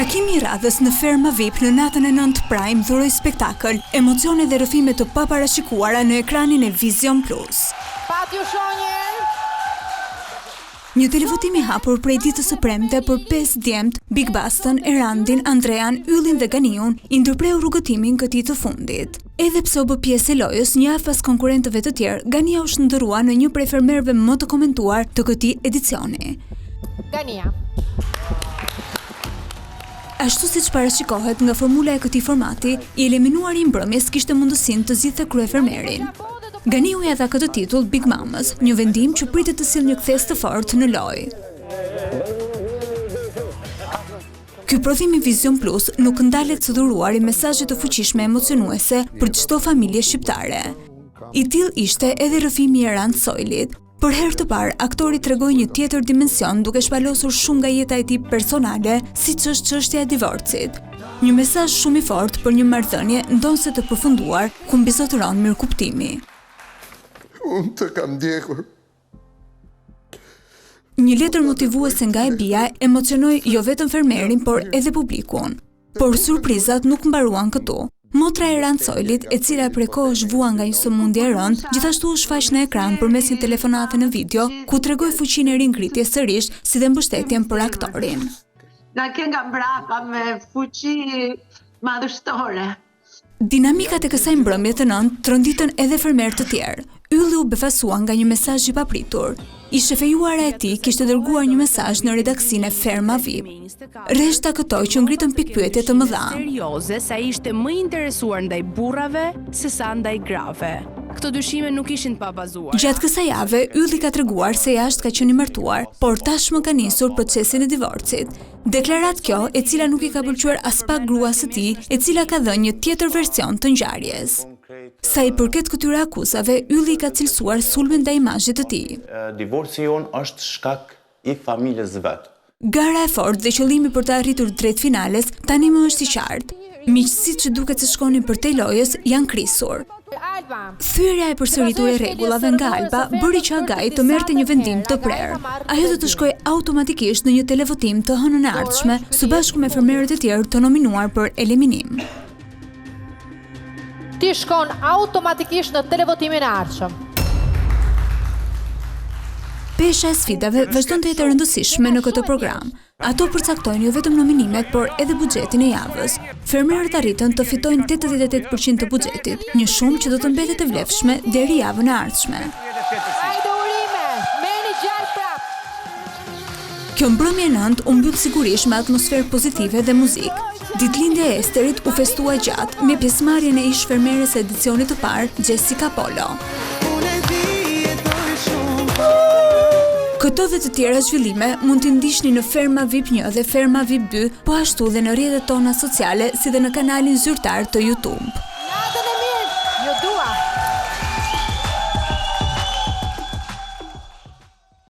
Takimi i radhës në Ferma VIP në natën e 9 Prime dhuroi spektakël, emocione dhe rrëfime të paparashikuara në ekranin e Vision Plus. Patju Shonje! Një televotim i hapur prej ditës së premte për 5 djemt, Big Baston, Erandin, Andrean, Yllin dhe Ganiun i ndërpreu rrugëtimin këtij të fundit. Edhe pse u bë pjesë e lojës, një javë pas konkurrentëve të tjerë, Gania u shndërrua në një prej fermerëve më të komentuar të këtij edicioni. Gania. Ashtu siç parashikohet nga formula e këtij formati, i eliminuari i mbrëmjes kishte mundësinë të zgjidhte kryefermerin. Ganiu ja dha këtë titull Big Mamas, një vendim që pritet të sjellë një kthes të fortë në lojë. Ky prodhim i Vision Plus nuk ndalet së dhuruari mesazhe të fuqishme emocionuese për çdo familje shqiptare. I tillë ishte edhe rrëfimi i Erand Soilit. Për herë të parë, aktori tregoi një tjetër dimension duke shpalosur shumë nga jeta e tij personale, siç është çështja e divorcit. Një mesazh shumë i fortë për një marrëdhënie ndonse të përfunduar, ku mbizotëron mirëkuptimi. Unë të kam ndjekur. Një letër motivuese nga e bia emocionoi jo vetëm fermerin, por edhe publikun. Por surprizat nuk mbaruan këtu. Motra e Erand Soilit, e cila prej kohësh zhvuan nga një sëmundje e rëndë, gjithashtu u shfaq në ekran përmes një telefonate në video, ku tregoi fuqinë e ringritjes sërish, si dhe mbështetjen për aktorin. Na ke nga mbrapa me fuqi madhështore. Dinamikat e kësaj mbrëmje të nëntë tronditën edhe fermerë të tjerë. Ylli u befasua nga një mesazh i papritur. I shefejuara e tij kishte dërguar një mesazh në redaksinë e Ferma VIP. Rreshta këtoj që ngritën pikpyetje të mëdha. Serioze se ai ishte më interesuar ndaj burrave sesa ndaj grave. Këto dyshime nuk ishin pa bazuar. Gjatë kësaj jave, Ylli ka treguar se jashtë ka qenë i martuar, por tashmë ka nisur procesin e divorcit. Deklarat kjo, e cila nuk i ka pëlqyer as pak gruas së tij, e cila ka dhënë një tjetër version të ngjarjes. Sa i përket këtyre akuzave, Ylli ka cilësuar sulmin ndaj imazhit të tij. Divorci jon është shkak i familjes vet. Gara e fortë dhe qëllimi për të arritur drejt finales tani më është i qartë. Miqësitë që duket se shkonin për te lojës janë krisur. Thyerja e përsëritur e rregullave nga Alba bëri që Agai të merrte një vendim të prerë. Ajo do të shkojë automatikisht në një televotim të hënën e ardhshme, së bashku me fermerët e tjerë të nominuar për eliminim. Ti shkon automatikisht në televotimin e ardhshëm. Pesha e sfidave vazhdon të jetë e rëndësishme në këtë program. Ato përcaktojnë jo vetëm nominimet, por edhe buxhetin e javës. Fermerët arritën të fitojnë 88% të buxhetit, një shumë që do të mbetet e vlefshme deri javën e ardhshme. Hajde urime, merrni gjallë prap. Kjo mbrëmje e nëntë u mbyll sigurisht me atmosferë pozitive dhe muzikë. Ditëlindja e Esterit u festua gjatë me pjesëmarrjen e ish fermeres së edicionit të parë, Jessica Polo. Këto dhe të tjera zhvillime mund t'i ndiqni në Ferma VIP 1 dhe Ferma VIP 2, po ashtu dhe në rrjetet tona sociale si dhe në kanalin zyrtar të YouTube.